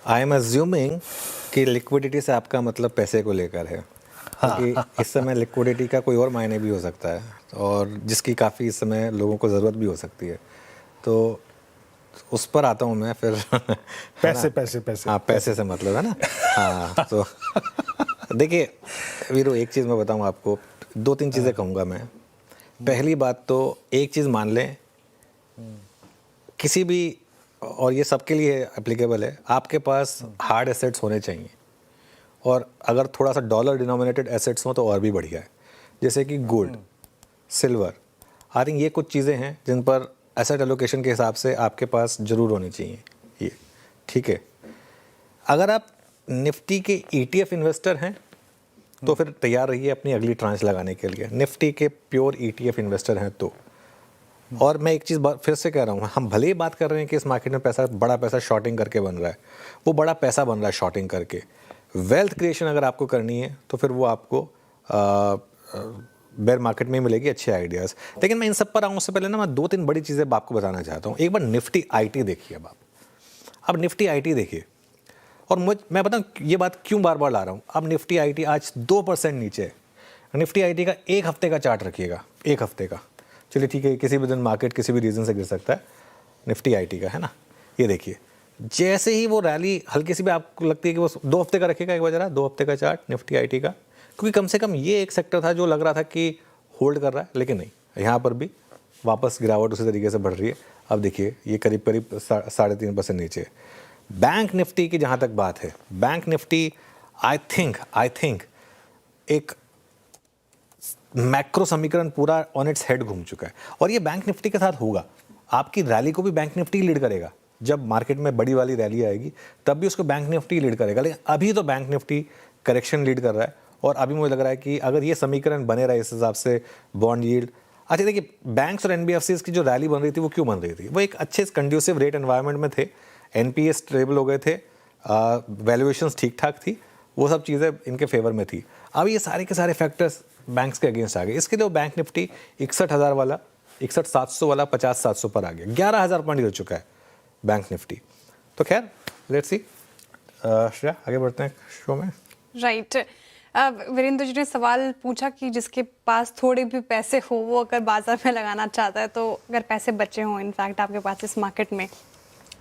I am assuming कि liquidity से आपका मतलब पैसे को लेकर है, क्योंकि इस समय लिक्विडिटी का कोई और मायने भी हो सकता है और जिसकी काफ़ी इस समय लोगों को ज़रूरत भी हो सकती है। तो उस पर आता हूँ मैं फिर पैसे पैसे पैसे हाँ, पैसे से मतलब है ना। हाँ, तो देखिए वीरो, एक चीज़ मैं बताऊँ आपको, दो तीन चीज़ें कहूँगा मैं। पहली बात तो एक चीज़ मान लें, किसी भी, और ये सबके लिए एप्लीकेबल है, आपके पास हार्ड एसेट्स होने चाहिए और अगर थोड़ा सा डॉलर डिनोमिनेटेड एसेट्स हो तो और भी बढ़िया है, जैसे कि गोल्ड, सिल्वर। आई थिंक ये कुछ चीज़ें हैं जिन पर एसेट एलोकेशन के हिसाब से आपके पास ज़रूर होनी चाहिए ये, ठीक है। अगर आप निफ्टी के ETF इन्वेस्टर हैं तो फिर तैयार रहिए अपनी अगली ट्रांच लगाने के लिए। निफ्टी के प्योर ETF इन्वेस्टर हैं तो, और मैं एक चीज़ फिर से कह रहा हूँ, हम भले ही बात कर रहे हैं कि इस मार्केट में पैसा, बड़ा पैसा शॉर्टिंग करके बन रहा है, वो बड़ा पैसा बन रहा है शॉर्टिंग करके। वेल्थ क्रिएशन अगर आपको करनी है तो फिर वो आपको बेयर मार्केट में मिलेगी, अच्छे आइडियाज़। लेकिन मैं इन सब पर आऊँ उससे पहले ना, मैं दो तीन बड़ी चीज़ें आपको बताना चाहता हूँ। एक बार निफ्टी IT देखिए। अब निफ्टी IT देखिए, और मैं बताऊँ ये बात क्यों बार बार ला रहा हूँ। अब निफ्टी IT आज 2% नीचे है। निफ्टी IT का एक हफ्ते का चार्ट रखिएगा, एक हफ्ते का। चलिए ठीक है, किसी भी दिन मार्केट किसी भी रीज़न से गिर सकता है, निफ्टी IT का है ना। ये देखिए, जैसे ही वो रैली हल्की सी भी आपको लगती है कि वो 2 हफ्ते का रखेगा, एक बार जरा 2 हफ्ते का चार्ट निफ्टी IT का, क्योंकि कम से कम ये एक सेक्टर था जो लग रहा था कि होल्ड कर रहा है, लेकिन नहीं, यहाँ पर भी वापस गिरावट उसी तरीके से बढ़ रही है। अब देखिए ये करीब करीब 3.5% नीचे है। बैंक निफ्टी की जहाँ तक बात है, बैंक निफ्टी आई थिंक एक मैक्रो समीकरण पूरा ऑन इट्स हेड घूम चुका है, और ये बैंक निफ्टी के साथ होगा। आपकी रैली को भी बैंक निफ्टी लीड करेगा। जब मार्केट में बड़ी वाली रैली आएगी तब भी उसको बैंक निफ्टी लीड करेगा, लेकिन अभी तो बैंक निफ्टी करेक्शन लीड कर रहा है। और अभी मुझे लग रहा है कि अगर ये समीकरण बने रहे इस हिसाब से, बॉन्ड यील्ड, अच्छा देखिए, बैंक्स और NBFCs की जो रैली बन रही थी वो क्यों बन रही थी? वो एक अच्छे कंड्यूसिव रेट एनवायरनमेंट में थे, NPA स्टेबल हो गए थे, वैल्यूएशंस ठीक ठाक थी, वो सब चीज़ें इनके फेवर में थी। अब ये सारे के सारे फैक्टर्स बैंक्स के अगेंस्ट आ गए। इसके लिए वो बैंक निफ्टी 61,000 वाला, 61,700 वाला 50,700 पर आ गया। 11,000 पॉइंट गिर चुका है बैंक निफ्टी। तो खैर, लेट्स सी। श्रेया, आगे बढ़ते हैं शो में। राइट। वीरेंद्र जी ने सवाल पूछा कि जिसके पास थोड़े भी पैसे हो वो अगर बाजार में लगाना चाहता है, तो अगर पैसे बचे हों इनफैक्ट आपके पास इस मार्केट में,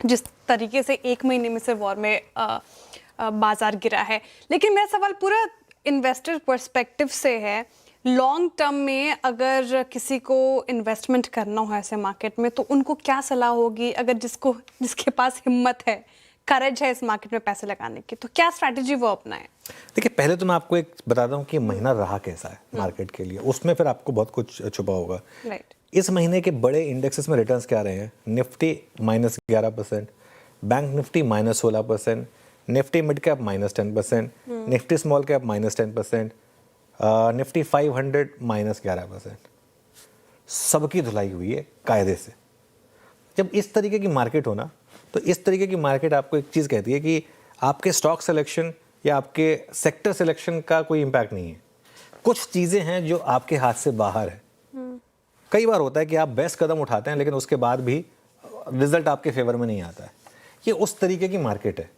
जिस तरीके से 1 महीने में से वॉर में बाजार गिरा है, लेकिन मेरा सवाल पूरा इन्वेस्टर पर्सपेक्टिव से है। लॉन्ग टर्म में अगर किसी को इन्वेस्टमेंट करना हो ऐसे मार्केट में, तो उनको क्या सलाह होगी? अगर जिसके पास हिम्मत है, करेज है इस मार्केट में पैसे लगाने की, तो क्या स्ट्रैटेजी वो अपनाए? देखिए, पहले तो मैं आपको एक बताता हूँ कि महीना रहा कैसा है मार्केट के लिए, उसमें फिर आपको बहुत कुछ छुपा होगा। राइट। इस महीने के बड़े इंडेक्सेस में रिटर्न्स क्या रहे हैं? Nifty -11%, bank Nifty -16%, Nifty mid cap -10%, Nifty small cap -10%, Nifty 500 -11%। सबकी धुलाई हुई है कायदे से। जब इस तरीके की मार्केट हो ना, तो इस तरीके की मार्केट आपको एक चीज़ कहती है कि आपके स्टॉक सिलेक्शन या आपके सेक्टर सिलेक्शन का कोई इम्पैक्ट नहीं है। कुछ चीज़ें हैं जो आपके हाथ से बाहर है। कई बार होता है कि आप बेस्ट कदम उठाते हैं लेकिन उसके बाद भी रिजल्ट आपके फेवर में नहीं आता है। ये उस तरीके की मार्केट है।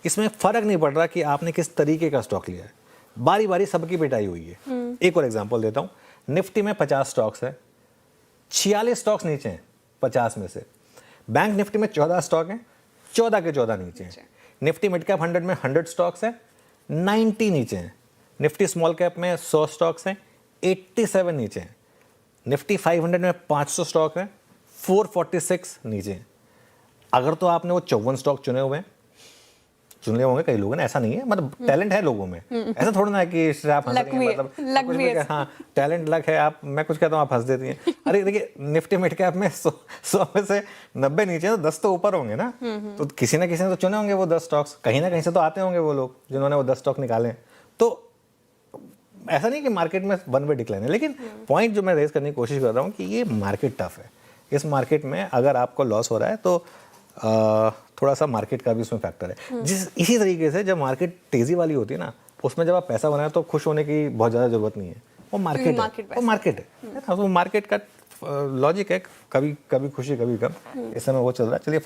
इसमें फ़र्क नहीं पड़ रहा कि आपने किस तरीके का स्टॉक लिया है, बारी बारी सबकी पिटाई हुई है। एक और एग्जांपल देता हूँ। निफ्टी में 50 स्टॉक्स है, 46 स्टॉक्स नीचे हैं 50 में से। बैंक निफ्टी में 14 स्टॉक हैं, 14 के 14 नीचे हैं। निफ्टी मिड कैप 100 में 100 स्टॉक्स हैं, 90 नीचे हैं। निफ्टी स्मॉल कैप में 100 स्टॉक्स हैं, 87 नीचे हैं। निफ्टी 500 में 500 स्टॉक हैं, 446 नीचे हैं। अगर तो आपने वो 54 स्टॉक चुने हुए हैं, चुन लिए होंगे कई लोगों ने, ऐसा नहीं है, मतलब टैलेंट है लोगों में। ऐसा थोड़ा ना है कि आप हंस रही हैं, मतलब हाँ, टैलेंट लक है। आप, मैं कुछ कहता हूँ आप हंस देती हैं। अरे देखिए, निफ्टी मिड कैप में 100 में से 90 नीचे हैं, तो 10 तो ऊपर होंगे ना। तो किसी ना किसी ने तो चुने होंगे वो 10 स्टॉक्स, कहीं ना कहीं से तो आते होंगे वो लोग जिन्होंने वो 10 स्टॉक निकाले। तो ऐसा नहीं कि मार्केट में वन वे डिक्लाइन है, लेकिन पॉइंट जो मैं रेज करने की कोशिश कर रहा हूँ कि ये मार्केट टफ है। इस मार्केट में अगर आपको लॉस हो रहा है तो थोड़ा सा मार्केट का भी उसमें फैक्टर है। इसी तरीके से जब मार्केट तेजी वाली होती है ना, उसमें जब आप पैसा बनाए तो खुश होने की बहुत ज़्यादा जरूरत नहीं है। वो मार्केट है, वो मार्केट है, वो मार्केट का लॉजिक है। कभी कभी खुशी कभी गम, इस समय वो चल रहा है। चलिए।